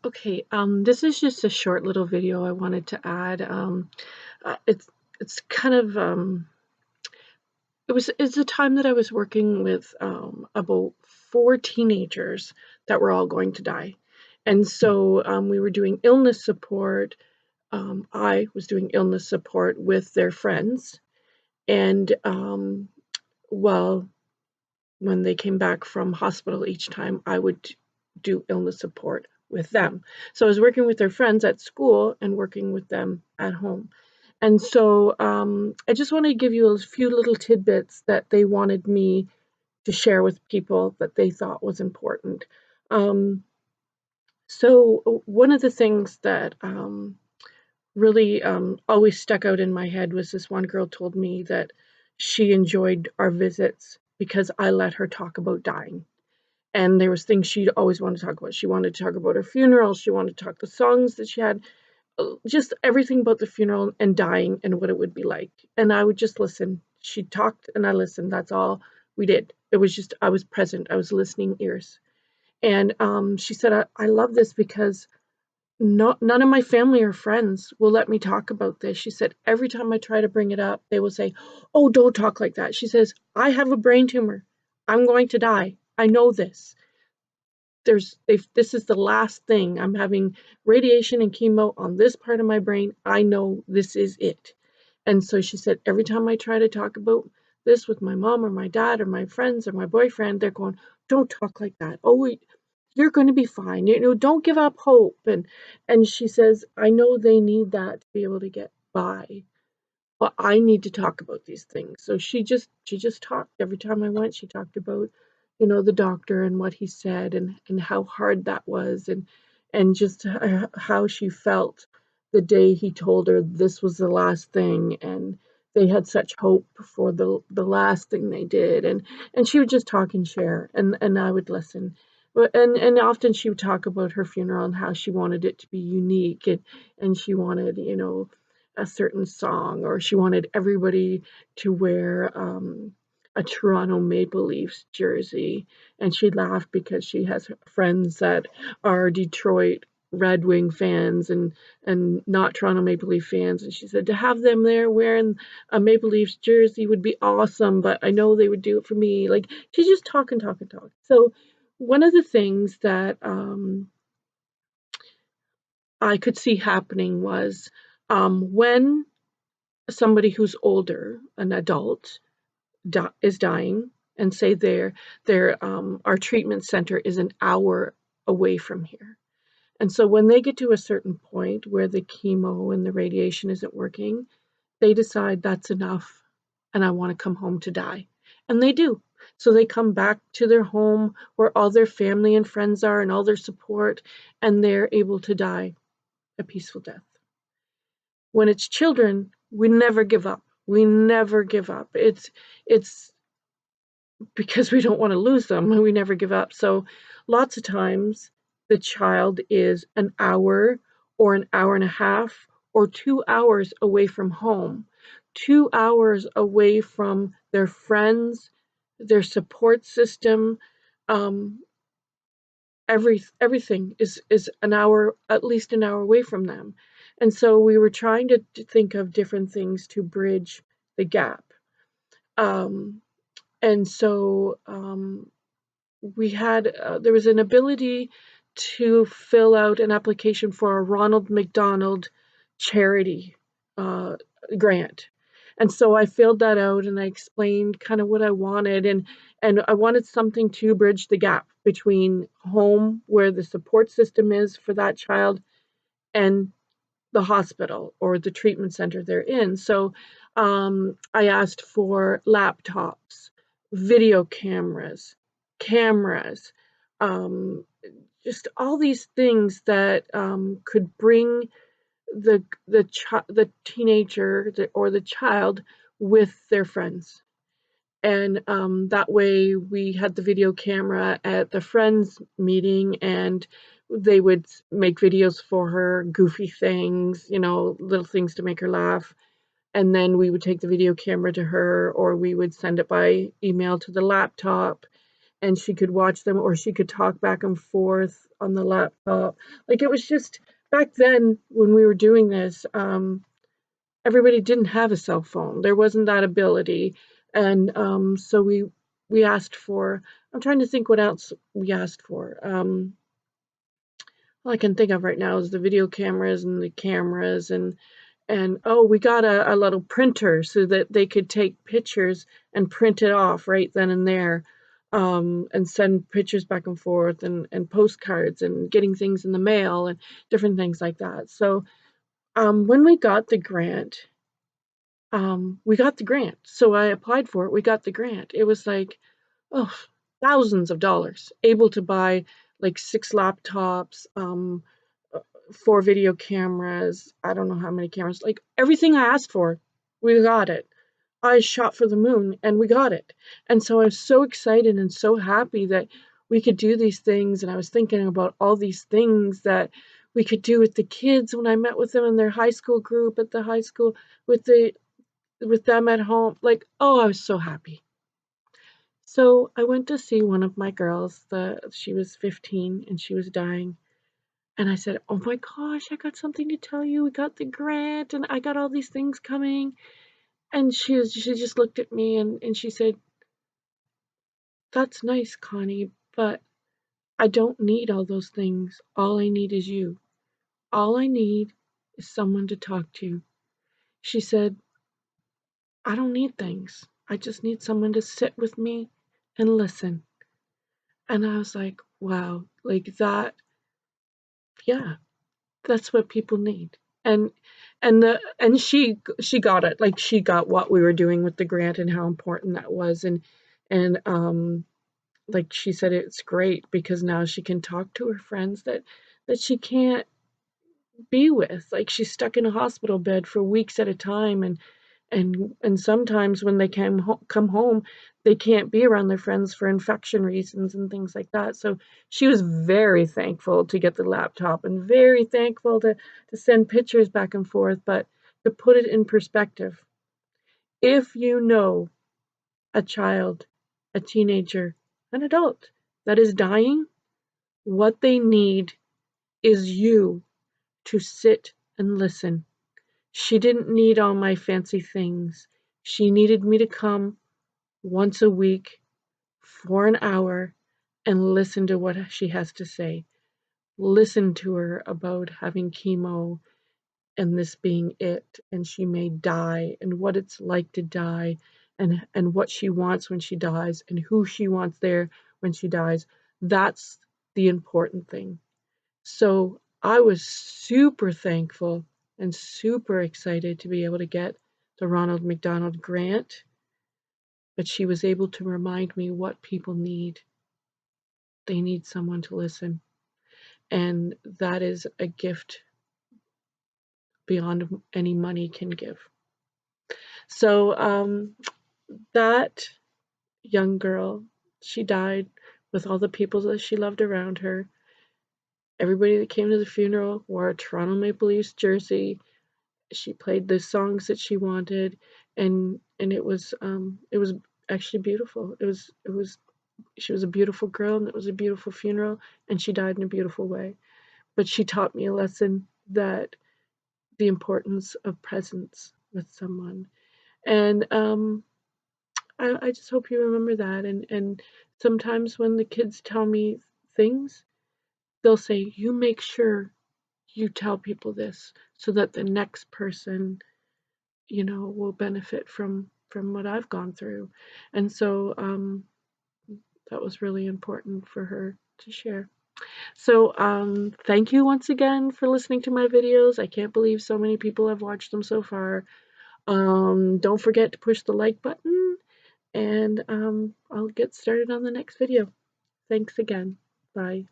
Okay, this is just a short little video I wanted to add. It's kind of it's a time that I was working with about four teenagers that were all going to die, and so we were doing illness support. I was doing illness support with their friends, and well, when they came back from hospital each time, I would do illness support with them. So I was working with their friends at school and working with them at home. And so I just want to give you a few little tidbits that they wanted me to share with people that they thought was important. Um, so one of the things that really always stuck out in my head was this one girl told me that she enjoyed our visits because I let her talk about dying, and there was things she'd always wanted to talk about. She wanted to talk about her funeral, she wanted to talk the songs that she had, just everything about the funeral and dying and what it would be like, and I would just listen. She talked and I listened, that's all we did. It was just I was present, I was listening ears, and, she said, I love this because none of my family or friends will let me talk about this." She said, "Every time I try to bring it up, they will say, 'Oh, don't talk like that.'" She says, "I have a brain tumor. I'm going to die. I know this. This is the last thing. I'm having radiation and chemo on this part of my brain. I know this is it." And so she said, "Every time I try to talk about this with my mom or my dad or my friends or my boyfriend, they're going, 'Don't talk like that. Oh, you're going to be fine. Don't give up hope.'" And she says, "I know they need that to be able to get by, but I need to talk about these things." So she just talked. Every time I went, she talked about, the doctor and what he said and how hard that was, and just how she felt the day he told her this was the last thing, and they had such hope for the last thing they did, and she would just talk and share, and I would listen. And often she would talk about her funeral and how she wanted it to be unique, and she wanted, a certain song, or she wanted everybody to wear a Toronto Maple Leafs jersey. And she laughed because she has friends that are Detroit Red Wing fans and not Toronto Maple Leaf fans. And she said to have them there wearing a Maple Leafs jersey would be awesome, but I know they would do it for me. Like, she just talk and talk and talk. So one of the things that I could see happening was when somebody who's older, an adult, is dying, and say our treatment center is an hour away from here. And so when they get to a certain point where the chemo and the radiation isn't working, they decide that's enough and I want to come home to die. And they do. So they come back to their home where all their family and friends are and all their support, and they're able to die a peaceful death. When it's children, we never give up. We never give up. It's because we don't want to lose them. We never give up. So lots of times the child is an hour or an hour and a half or 2 hours away from home, 2 hours away from their friends, their support system. Um, everything is an hour, at least an hour away from them. And so we were trying to think of different things to bridge the gap. Um, and so there was an ability to fill out an application for a Ronald McDonald charity uh, grant. And so I filled that out and I explained kind of what I wanted, and I wanted something to bridge the gap between home, where the support system is for that child, and the hospital or the treatment center they're in. So I asked for laptops, video cameras, um, just all these things that could bring the teenager or the child with their friends. And that way we had the video camera at the friends meeting, and they would make videos for her, goofy things, little things to make her laugh. And then we would take the video camera to her, or we would send it by email to the laptop, and she could watch them, or she could talk back and forth on the laptop. Like, it was just back then when we were doing this, everybody didn't have a cell phone. There wasn't that ability, and so we asked for. I'm trying to think what else we asked for. All I can think of right now is the video cameras and the cameras, and oh, we got a little printer so that they could take pictures and print it off right then and there, and send pictures back and forth, and postcards and getting things in the mail and different things like that. So when we got the grant. So I applied for it. We got the grant. It was like, oh, thousands of dollars, able to buy like 6 laptops, 4 video cameras, I don't know how many cameras, like everything I asked for, we got it. I shot for the moon and we got it. And so I was so excited and so happy that we could do these things. And I was thinking about all these things that we could do with the kids when I met with them in their high school group at the high school, with them at home. Like, oh, I was so happy. So I went to see one of my girls. She was 15 and she was dying. And I said, "Oh my gosh, I got something to tell you. We got the grant and I got all these things coming." And she just looked at me and she said, "That's nice, Connie, but I don't need all those things. All I need is you. All I need is someone to talk to." She said, "I don't need things. I just need someone to sit with me and listen." And I was like, wow, like that, yeah, that's what people need. And she got it. Like, she got what we were doing with the grant and how important that was. And like she said, it's great because now she can talk to her friends that she can't be with. Like, she's stuck in a hospital bed for weeks at a time, and sometimes when they come home, they can't be around their friends for infection reasons and things like that. So she was very thankful to get the laptop and very thankful to send pictures back and forth. But to put it in perspective, if you know a child, a teenager, an adult that is dying, what they need is you to sit and listen. She didn't need all my fancy things. She needed me to come once a week for an hour and listen to what she has to say. Listen to her about having chemo and this being it, and she may die, and what it's like to die, and what she wants when she dies, and who she wants there when she dies. That's the important thing. So I was super thankful and super excited to be able to get the Ronald McDonald Grant, but she was able to remind me what people need. They need someone to listen, and that is a gift beyond any money can give. So that young girl, she died with all the people that she loved around her. Everybody that came to the funeral wore a Toronto Maple Leafs jersey. She played the songs that she wanted, and it was actually beautiful. It was she was a beautiful girl, and it was a beautiful funeral, and she died in a beautiful way. But she taught me a lesson, that the importance of presence with someone. And I just hope you remember that. And sometimes when the kids tell me things, they'll say, "You make sure you tell people this so that the next person, will benefit from what I've gone through." And so that was really important for her to share. So thank you once again for listening to my videos. I can't believe so many people have watched them so far. Don't forget to push the like button, and I'll get started on the next video. Thanks again. Bye.